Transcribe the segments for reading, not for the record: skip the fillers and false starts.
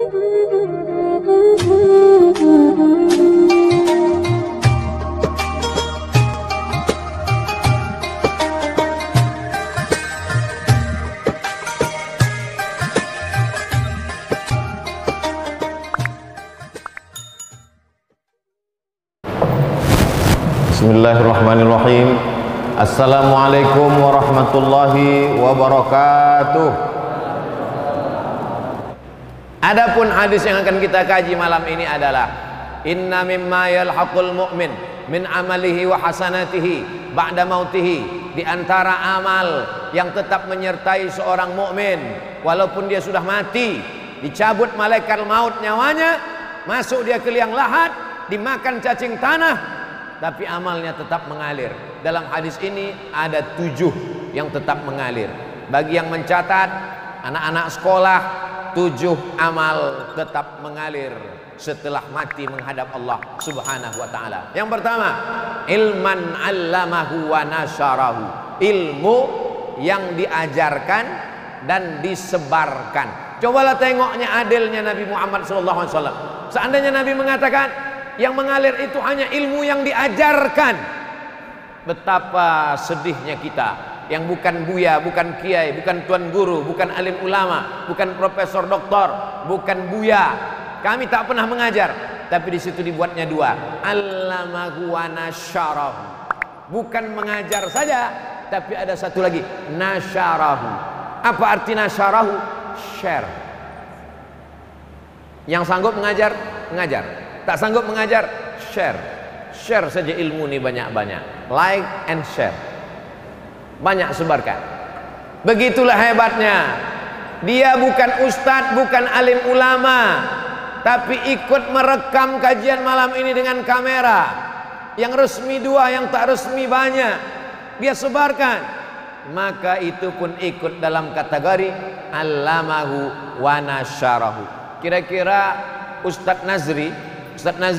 Bismillahirrahmanirrahim. Assalamualaikum warahmatullahi wabarakatuh. Adapun hadis yang akan kita kaji malam ini adalah inna mimma yalhaqul mu'min min amalihi wa hasanatihi ba'da mautihi. Di antara amal yang tetap menyertai seorang mukmin walaupun dia sudah mati, dicabut malaikat maut nyawanya, masuk dia ke liang lahat, dimakan cacing tanah, tapi amalnya tetap mengalir. Dalam hadis ini ada 7 yang tetap mengalir. Bagi yang mencatat, anak-anak sekolah, 7 amal tetap mengalir setelah mati menghadap Allah Subhanahu wa ta'ala. Yang pertama, ilman 'allamahu wa nasyarahu. Ilmu yang diajarkan dan disebarkan. Cobalah tengoknya adilnya Nabi Muhammad SAW. Seandainya Nabi mengatakan yang mengalir itu hanya ilmu yang diajarkan, betapa sedihnya kita yang bukan buya, bukan kiai, bukan tuan guru, bukan alim ulama, bukan profesor doktor, bukan buya. Kami tak pernah mengajar, tapi di situ dibuatnya 2. Allamahu wa nasyarahu. Bukan mengajar saja, tapi ada satu lagi, nasyarahu. Apa arti nasyarahu? Share. Yang sanggup mengajar, mengajar. Tak sanggup mengajar, share. Share saja ilmu ini banyak-banyak. Like and share. Banyak sebarkan. Begitulah hebatnya. Dia bukan ustadz, bukan alim ulama, tapi ikut merekam kajian malam ini dengan kamera. Yang resmi 2, yang tak resmi banyak. Dia sebarkan. Maka itu pun ikut dalam kategori allamahu wa nasyarahu. Kira-kira Ustadz Nazri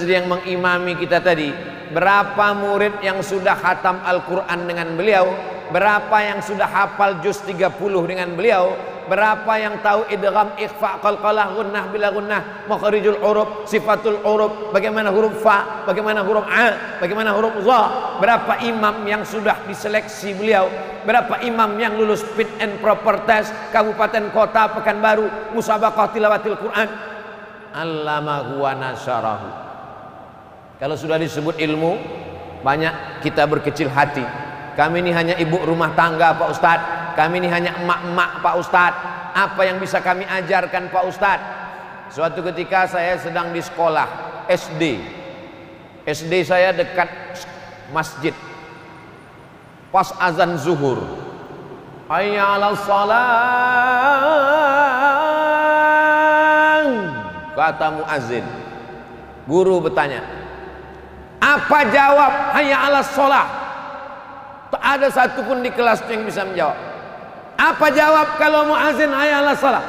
yang mengimami kita tadi, berapa murid yang sudah khatam Al-Quran dengan beliau, berapa yang sudah hafal juz 30 dengan beliau, berapa yang tahu idgham, ikhfa, qalqalah, gunnah bila gunnah, makharijul huruf, sifatul huruf, bagaimana huruf fa, bagaimana huruf a, bagaimana huruf za, berapa imam yang sudah diseleksi beliau, berapa imam yang lulus fit and proper test kabupaten kota Pekanbaru musabaqah tilawatil Quran. Allamahu wa nasyarahu. Kalau sudah disebut ilmu, banyak kita berkecil hati. Kami ini hanya ibu rumah tangga Pak Ustadz, kami ini hanya emak-emak Pak Ustadz. Apa yang bisa kami ajarkan Pak Ustadz? Suatu ketika saya sedang di sekolah SD saya dekat masjid. Pas azan zuhur, hayya 'alas shalah, kata muazzin. Guru bertanya, apa jawab hayya 'alas shalah? Tak ada satupun di kelas yang bisa menjawab. Apa jawab kalau muazzin hayya 'alas shalah?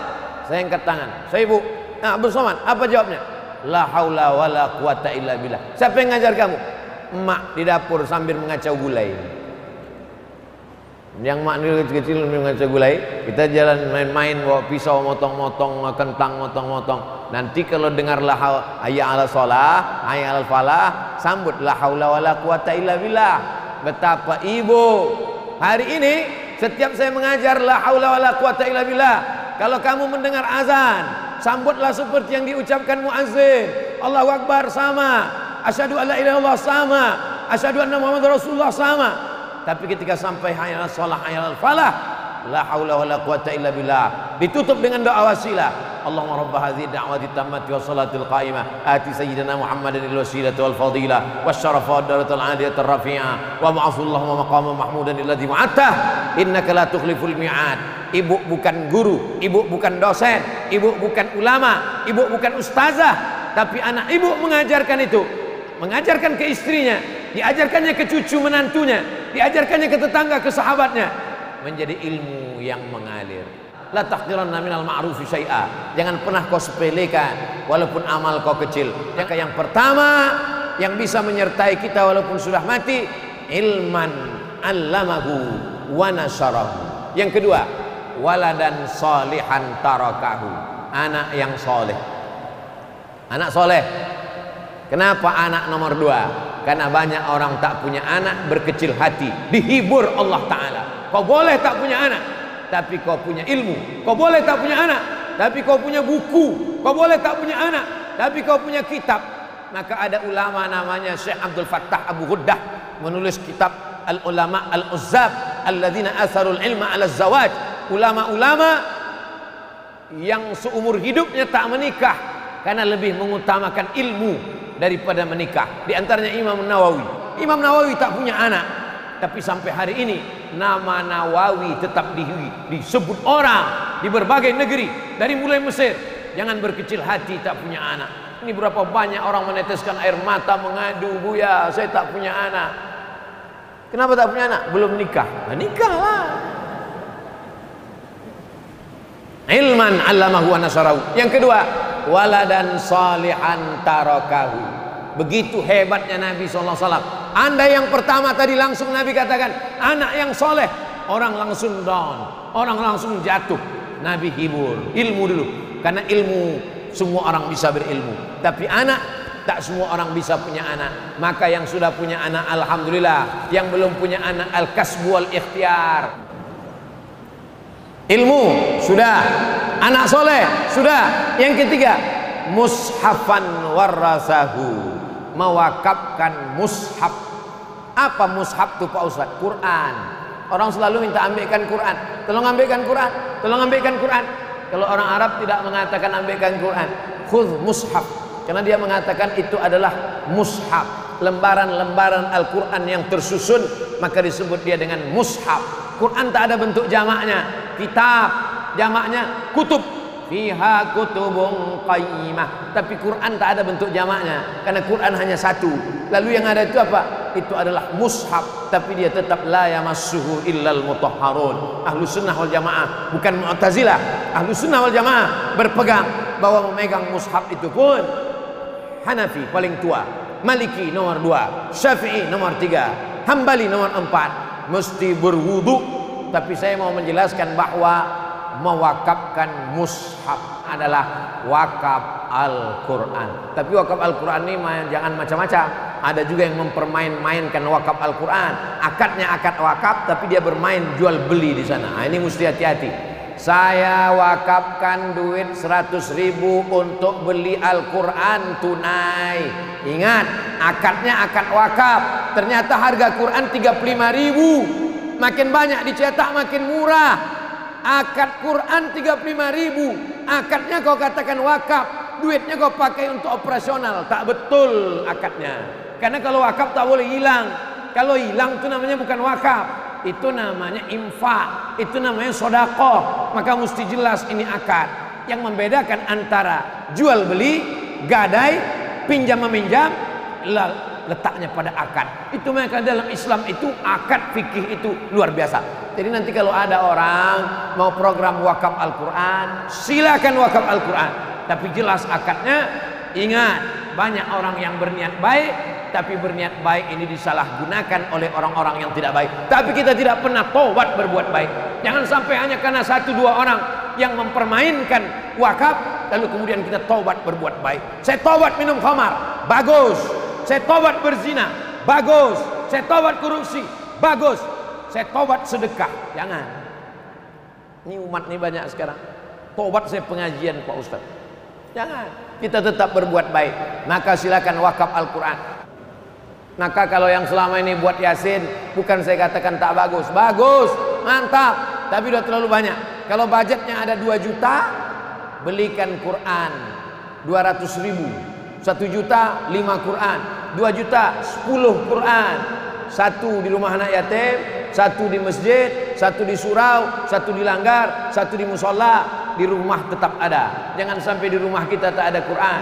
Saya angkat tangan. Saya ibu, nah Abdul Somad, apa jawabnya? La haula wala quwata illa billah. Siapa yang ngajar kamu? Emak di dapur sambil mengacau gulai. Yang mak dulu kecil-kecil mengacau gulai, kita jalan main-main bawa pisau motong-motong, kentang motong-motong. Nanti kalau dengar hayya 'alas shalah, hayya 'alal falah, sambut la haula wala quwata illa billah. Betapa ibu. Hari ini setiap saya mengajar la haula wala quwata illa billah, kalau kamu mendengar azan, sambutlah seperti yang diucapkan muazzin. Allahu akbar sama, asyhadu alla ilaha illallah sama, asyhadu anna muhammadar rasulullah sama. Tapi ketika sampai hayya 'alas shalah, hayya 'alal falah, la haula wala quwata illa billah, ditutup dengan doa wasilah. Allahumma rabb hadhihi da'wati tammati was salatil qa'imah ati sayyidina Muhammadan al wasilata wal fadilah wasyarafa wad darajatal 'aliyatar rafi'ah wa ba'athullahu maqaman mahmudan alladzi wa'ata innaka la tukhliful mi'ad. Ibu bukan guru, ibu bukan dosen, ibu bukan ulama, ibu bukan ustazah, tapi anak ibu mengajarkan itu, mengajarkan ke istrinya, diajarkannya ke cucu menantunya, diajarkannya ke tetangga, ke sahabatnya, menjadi ilmu yang mengalir. La tahqiranna minal ma'rufi syai'a. Jangan pernah kau sepelekan walaupun amal kau kecil. Yang pertama yang bisa menyertai kita walaupun sudah mati, ilman 'allamahu wa nasyarahu. Yang kedua, waladan salihan tarakahu. Anak yang soleh. Anak soleh. Kenapa anak nomor 2? Karena banyak orang tak punya anak berkecil hati, dihibur Allah Ta'ala. Kau boleh tak punya anak, tapi kau punya ilmu. Kau boleh tak punya anak, tapi kau punya buku. Kau boleh tak punya anak, tapi kau punya kitab. Maka ada ulama namanya Syekh Abdul Fattah Abu Ghuddah menulis kitab Al-Ulama Al-Uzzab Alladzina Atharul Ilma Ala Zawaj. Ulama-ulama yang seumur hidupnya tak menikah karena lebih mengutamakan ilmu daripada menikah. Di antaranya Imam Nawawi. Imam Nawawi tak punya anak, tapi sampai hari ini nama Nawawi tetap disebut orang di berbagai negeri, dari mulai Mesir. Jangan berkecil hati tak punya anak. Ini berapa banyak orang meneteskan air mata mengadu, Buya saya tak punya anak. Kenapa tak punya anak? Belum nikah. Nah, nikahlah. Ilman 'allamahu wa nasarahu. Yang kedua, waladan salihan tarakahu. Begitu hebatnya Nabi SAW. Anda yang pertama tadi langsung Nabi katakan anak yang soleh, orang langsung down, orang langsung jatuh. Nabi hibur, ilmu dulu, karena ilmu semua orang bisa berilmu, tapi anak tak semua orang bisa punya anak. Maka yang sudah punya anak alhamdulillah, yang belum punya anak al-kasbu wal ikhtiar. Ilmu sudah, anak soleh sudah. Yang ketiga, mushafan warasahu, mewakafkan mushaf. Apa mushaf itu Pak Ustaz? Quran. Orang selalu minta ambilkan Quran, tolong ambilkan Quran, tolong ambilkan Quran. Kalau orang Arab tidak mengatakan ambilkan Quran, khudh mushaf, karena dia mengatakan itu adalah mushaf, lembaran-lembaran Al-Quran yang tersusun, maka disebut dia dengan mushaf. Quran tak ada bentuk jamaknya, kitab, jamaknya kutub, fiha kutubun qayyimah. Tapi Quran tak ada bentuk jamaknya, karena Quran hanya satu. Lalu yang ada itu apa? Itu adalah mushaf, tapi dia tetap la yamassuhu illal mutahharun. Ahlu sunnah wal jamaah, bukan Mu'tazilah. Ahlu sunnah wal jamaah berpegang bahwa memegang mushaf itu pun Hanafi paling tua, Maliki nomor 2, Syafi'i nomor 3, Hambali nomor 4, mesti berwudu. Tapi saya mau menjelaskan bahwa mewakafkan mushaf adalah wakaf Al-Quran. Tapi wakaf Al-Quran ini jangan macam-macam. Ada juga yang mempermain-mainkan wakaf Al-Quran. Akadnya akad wakaf, tapi dia bermain jual beli di sana. Nah, ini mesti hati-hati. Saya wakafkan duit 100.000 untuk beli Al-Quran tunai. Ingat, akadnya akad wakaf. Ternyata harga Quran 35.000. Makin banyak dicetak makin murah. Akad Quran 35.000. Akadnya kau katakan wakaf, duitnya kau pakai untuk operasional. Tak betul akadnya. Karena kalau wakaf tak boleh hilang. Kalau hilang itu namanya bukan wakaf, itu namanya infak, itu namanya sodakoh. Maka mesti jelas ini akad. Yang membedakan antara jual beli, gadai, pinjam meminjam, letaknya pada akad. Itu maka dalam Islam itu akad fikih itu luar biasa. Jadi nanti kalau ada orang mau program wakaf Al-Quran, silakan wakaf Al-Quran, tapi jelas akadnya. Ingat, banyak orang yang berniat baik, tapi berniat baik ini disalahgunakan oleh orang-orang yang tidak baik. Tapi kita tidak pernah taubat berbuat baik. Jangan sampai hanya karena 1-2 orang yang mempermainkan wakaf, lalu kemudian kita taubat berbuat baik. Saya taubat minum khamar, bagus. Saya taubat berzina, bagus. Saya taubat korupsi, bagus. Saya taubat sedekah, jangan. Ini umat ini banyak sekarang. Taubat saya pengajian Pak Ustaz, jangan. Kita tetap berbuat baik. Maka silakan wakaf Al-Quran. Maka kalau yang selama ini buat Yasin, bukan saya katakan tak bagus, bagus, mantap, tapi udah terlalu banyak. Kalau budgetnya ada 2 juta, belikan Quran 200.000. 1 juta 5 Quran, 2 juta 10 Quran. 1 di rumah anak yatim, 1 di masjid, 1 di surau, 1 di langgar, 1 di musola. Di rumah tetap ada. Jangan sampai di rumah kita tak ada Quran.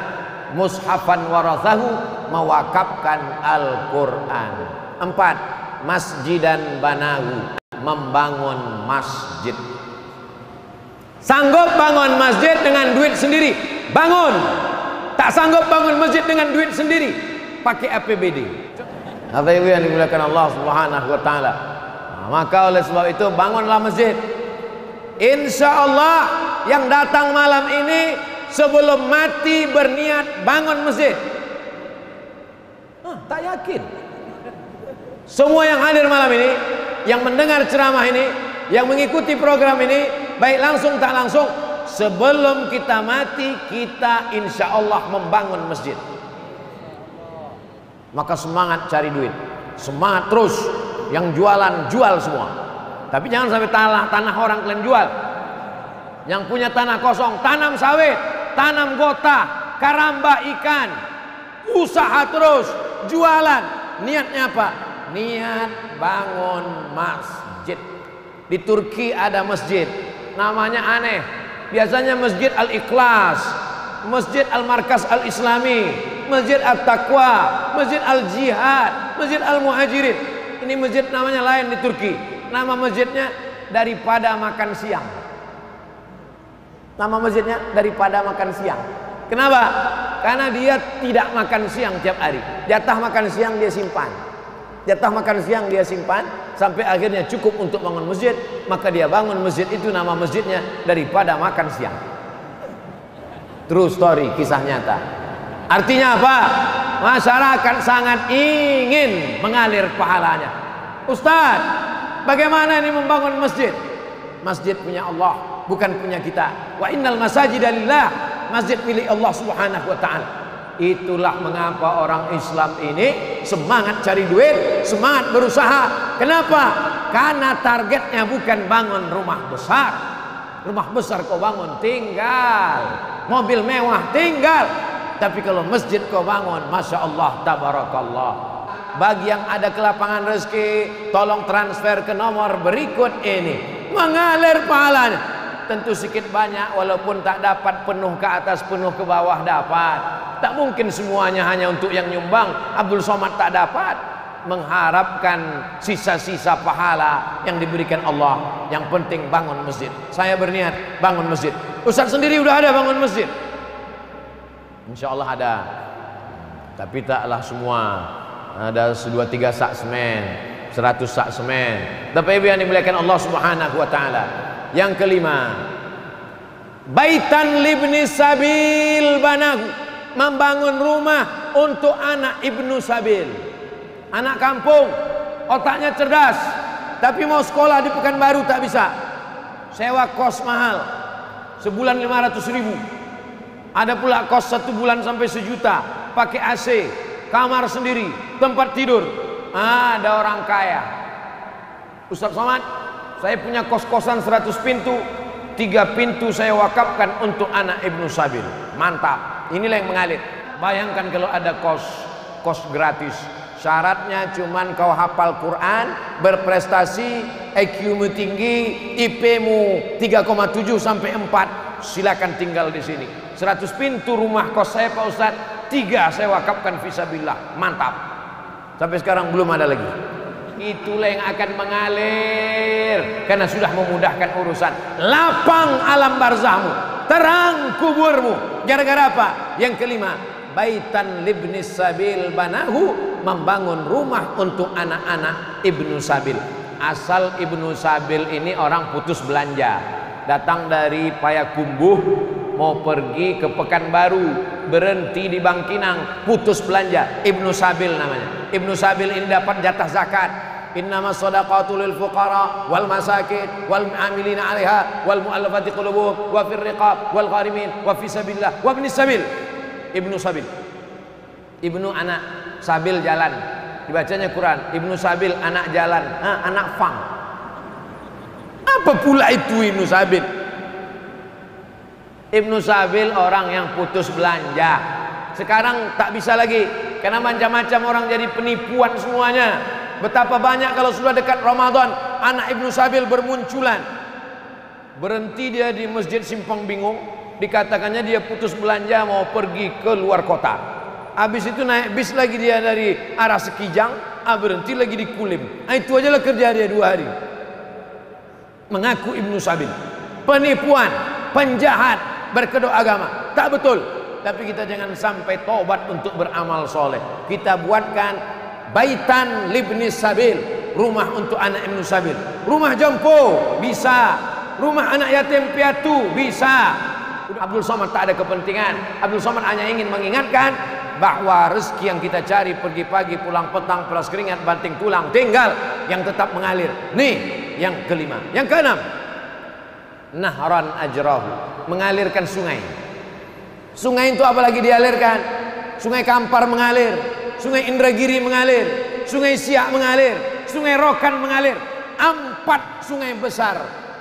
Mushafan warathahu, mewakafkan Al-Quran. 4, masjidan banahu, membangun masjid. Sanggup bangun masjid dengan duit sendiri, bangun. Tak sanggup bangun masjid dengan duit sendiri, pakai APBD. Bapak Ibu yang dimuliakan Allah Subhanahu wa taala. Maka oleh sebab itu bangunlah masjid. Insya Allah yang datang malam ini sebelum mati berniat bangun masjid? Tak yakin. Semua yang hadir malam ini, yang mendengar ceramah ini, yang mengikuti program ini, baik langsung tak langsung, sebelum kita mati kita insya Allah membangun masjid. Maka semangat cari duit, semangat terus. Yang jualan jual semua, tapi jangan sampai tanah orang kalian jual. Yang punya tanah kosong, tanam sawit, tanam gota, karamba ikan, usaha terus, jualan. Niatnya apa? Niat bangun masjid. Di Turki ada masjid, namanya aneh. Biasanya Masjid Al-Ikhlas, Masjid Al-Markas Al-Islami, Masjid At-Taqwa, Masjid Al-Jihad, Masjid Al-Muhajirin. Ini masjid namanya lain di Turki. Nama masjidnya daripada makan siang. Nama masjidnya daripada makan siang. Kenapa? Karena dia tidak makan siang tiap hari. Jatah makan siang dia simpan. Jatah makan siang dia simpan sampai akhirnya cukup untuk bangun masjid. Maka dia bangun masjid itu, nama masjidnya daripada makan siang. True story, kisah nyata. Artinya apa? Masyarakat sangat ingin mengalir pahalanya. Ustaz, bagaimana ini membangun masjid? Masjid punya Allah, bukan punya kita. Wa innal masajida lillah. Masjid milik Allah Subhanahu wa taala. Itulah mengapa orang Islam ini semangat cari duit, semangat berusaha. Kenapa? Karena targetnya bukan bangun rumah besar. Rumah besar kau bangun tinggal, mobil mewah tinggal. Tapi kalau masjid kau bangun, Masya Allah, Tabarakallah. Bagi yang ada kelapangan rezeki, tolong transfer ke nomor berikut ini. Mengalir pahalanya. Tentu sedikit banyak, walaupun tak dapat penuh ke atas, penuh ke bawah dapat. Tak mungkin semuanya hanya untuk yang nyumbang. Abdul Somad tak dapat. Mengharapkan sisa-sisa pahala yang diberikan Allah. Yang penting bangun masjid. Saya berniat bangun masjid. Ustaz sendiri udah ada bangun masjid? Insya Allah ada, tapi taklah semua. Ada 2-3 sak semen, 100 sak semen. Tapi yang dimuliakan Allah Subhanahu wa taala. Yang kelima, baitan libni sabil banahu, membangun rumah untuk anak ibnu sabil. Anak kampung, otaknya cerdas, tapi mau sekolah di Pekanbaru tak bisa. Sewa kos mahal, sebulan 500.000. Ada pula kos 1 bulan sampai 1 juta, pakai AC, kamar sendiri, tempat tidur. Ada orang kaya. Ustaz Somad, saya punya kos-kosan 100 pintu, 3 pintu saya wakafkan untuk anak ibnu sabil. Mantap. Inilah yang mengalir. Bayangkan kalau ada kos gratis. Syaratnya cuman kau hafal Quran, berprestasi, IQ-mu tinggi, IP-mu 3,7 sampai 4. Silakan tinggal di sini. 100 pintu rumah kos saya Pak Ustaz, 3 saya wakafkan fisabilillah. Mantap. Sampai sekarang belum ada lagi. Itulah yang akan mengalir, karena sudah memudahkan urusan. Lapang alam barzahmu, terang kuburmu. Gara-gara apa? Yang kelima, baitan libnis sabil banahu, membangun rumah untuk anak-anak ibnu sabil. Asal ibnu sabil ini orang putus belanja, datang dari Payakumbuh, mau pergi ke Pekanbaru, berhenti di Bangkinang, putus belanja. Ibnu sabil namanya. Ibnu sabil ini dapat jatah zakat. Innamas shadaqatu lil fuqara wal masakin wal amilina 'alaiha wal mu'allafati qulubuhum wa fir riqab wal gharimin wa fi sabilillah wa ibnis sabil. Ibnu sabil, ibnu anak sabil jalan, dibacanya Quran. Ibnu sabil anak jalan, anak fang. Apa pula itu ibnu sabil? Ibnu sabil orang yang putus belanja. Sekarang tak bisa lagi, karena macam-macam orang jadi penipuan semuanya. Betapa banyak kalau sudah dekat Ramadan, anak ibnu sabil bermunculan. Berhenti dia di Masjid Simpang Bingung, dikatakannya dia putus belanja mau pergi ke luar kota. Habis itu naik bis lagi dia dari arah Sekijang, berhenti lagi di Kulim. Itu aja lah kerja dia 2 hari. Mengaku ibnu sabil, penipuan, penjahat, berkedok agama. Tak betul. Tapi kita jangan sampai tobat untuk beramal soleh. Kita buatkan baitan libnis sabil, rumah untuk anak ibnu sabil. Rumah jompo bisa, rumah anak yatim piatu bisa. Abdul Somad tak ada kepentingan. Abdul Somad hanya ingin mengingatkan bahwa rezeki yang kita cari pergi pagi pulang petang, peras keringat banting tulang, tinggal yang tetap mengalir. Nih yang kelima. Yang keenam, nahran ajrahu, mengalirkan sungai. Sungai itu apalagi dialirkan? Sungai Kampar mengalir, Sungai Indragiri mengalir, Sungai Siak mengalir, Sungai Rokan mengalir. 4 sungai besar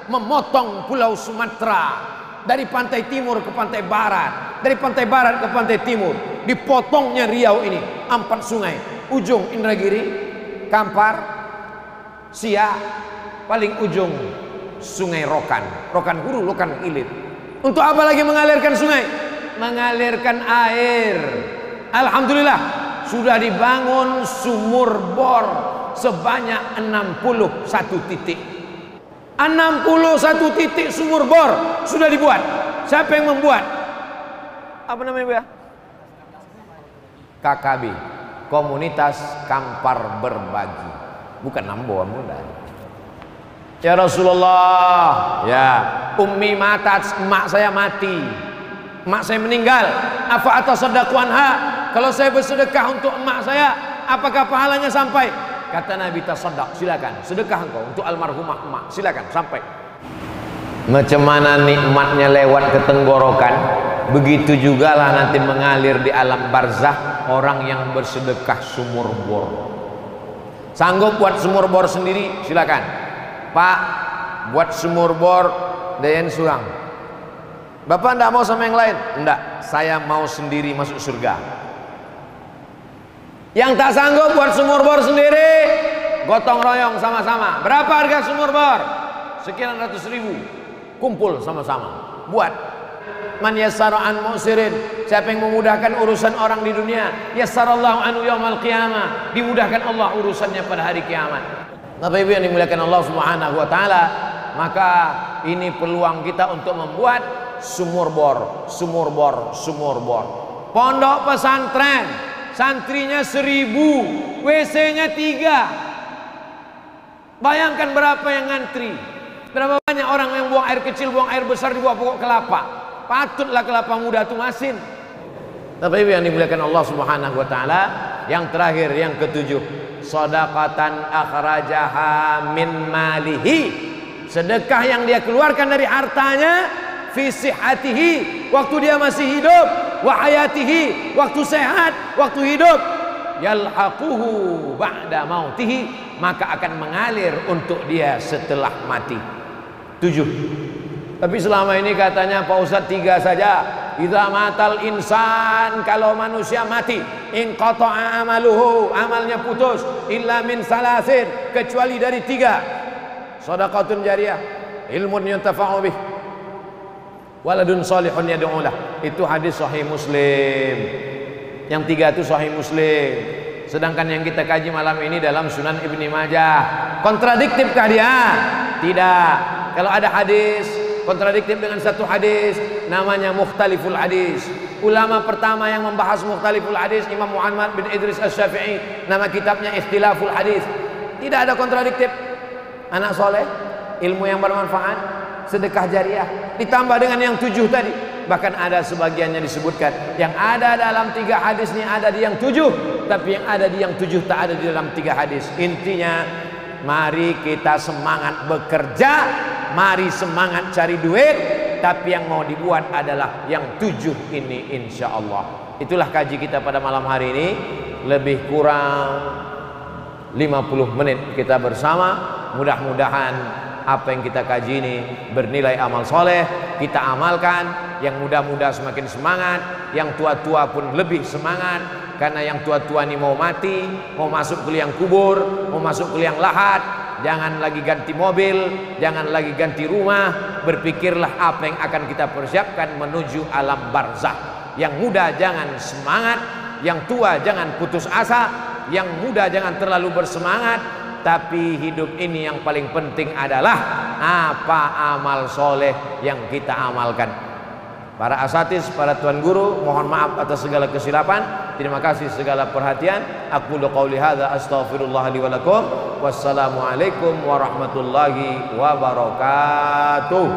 memotong pulau Sumatera dari pantai timur ke pantai barat, dari pantai barat ke pantai timur. Dipotongnya Riau ini 4 sungai. Ujung Indragiri, Kampar, Siak, paling ujung Sungai Rokan, Rokan Hulu, Rokan Ilir. Untuk apa lagi mengalirkan sungai? Mengalirkan air. Alhamdulillah sudah dibangun sumur bor sebanyak 61 titik. 61 titik sumur bor sudah dibuat. Siapa yang membuat? Apa namanya, Bu ya? KKB, Komunitas Kampar Berbagi. Bukan Nambo muda. Ya Rasulullah, ya ummi matat, emak saya mati, emak saya meninggal. Afa atasaddaqu anha, kalau saya bersedekah untuk emak saya, apakah pahalanya sampai? Kata Nabi, tasaddaq, silakan sedekah engkau untuk almarhumah emak, silakan sampai. Macam mana nikmatnya lewat ke tenggorokan, begitu jugalah nanti mengalir di alam barzah orang yang bersedekah sumur bor. Sanggup buat sumur bor sendiri, silakan. Pak, buat sumur bor Dayan Surang. Bapak enggak mau sama yang lain? Enggak, saya mau sendiri masuk surga. Yang tak sanggup buat sumur bor sendiri, gotong royong sama-sama. Berapa harga sumur bor? Sekian ratus ribu. Kumpul sama-sama, buat. Man yassara an mu'sirin, siapa yang memudahkan urusan orang di dunia, yassarallahu anhu yaumal qiyamah, dimudahkan Allah urusannya pada hari kiamat. Bapak Ibu yang dimuliakan Allah Subhanahu wa taala, maka ini peluang kita untuk membuat sumur bor, sumur bor, sumur bor. Pondok pesantren, santrinya 1000, WC-nya 3. Bayangkan berapa yang ngantri. Berapa banyak orang yang buang air kecil, buang air besar di bawah pokok kelapa. Patutlah kelapa muda itu masin. Bapak Ibu yang dimuliakan Allah Subhanahu wa taala, yang terakhir, yang ketujuh, sedekatan akhrajaha min malihi, sedekah yang dia keluarkan dari hartanya, fi sihhatihi, waktu dia masih hidup, wa hayatihi, waktu sehat, waktu hidup, yalhaquhu ba'da mautihi, maka akan mengalir untuk dia setelah mati. 7. Tapi selama ini katanya Pak Ustadz 3 saja. Idza matal insan, kalau manusia mati, inqata'a amaluhu, amalnya putus, illa min salasin, kecuali dari 3. Shadaqatun jariyah, ilmun yuntafa'u bih, waladun salihun yad'u lah. Itu hadis sahih Muslim. Yang 3 itu sahih Muslim. Sedangkan yang kita kaji malam ini dalam Sunan Ibni Majah. Kontradiktifkah dia? Tidak. Kalau ada hadis kontradiktif dengan satu hadis, namanya mukhtaliful hadis. Ulama pertama yang membahas mukhtaliful hadis, Imam Muhammad bin Idris Asy-Syafi'i, nama kitabnya Ikhtilaful Hadis. Tidak ada kontradiktif. Anak soleh, ilmu yang bermanfaat, sedekah jariah, ditambah dengan yang 7 tadi. Bahkan ada sebagiannya disebutkan yang ada dalam 3 hadis ini ada di yang 7, tapi yang ada di yang 7 tak ada di dalam 3 hadis. Intinya, mari kita semangat bekerja, mari semangat cari duit, tapi yang mau dibuat adalah yang 7 ini, insya Allah. Itulah kaji kita pada malam hari ini. Lebih kurang 50 menit kita bersama. Mudah-mudahan apa yang kita kaji ini bernilai amal soleh, kita amalkan. Yang muda-muda semakin semangat, yang tua-tua pun lebih semangat, karena yang tua-tua ini mau mati, mau masuk ke liang kubur, mau masuk ke liang lahat. Jangan lagi ganti mobil, jangan lagi ganti rumah. Berpikirlah apa yang akan kita persiapkan menuju alam barzah. Yang muda jangan semangat, yang tua jangan putus asa, yang muda jangan terlalu bersemangat. Tapi hidup ini yang paling penting adalah apa amal soleh yang kita amalkan. Para asatiz, para tuan guru, mohon maaf atas segala kesilapan. Terima kasih segala perhatian. Aqulu qouli hadza astaghfirullah li wa lakum. Wassalamualaikum warahmatullahi wabarakatuh.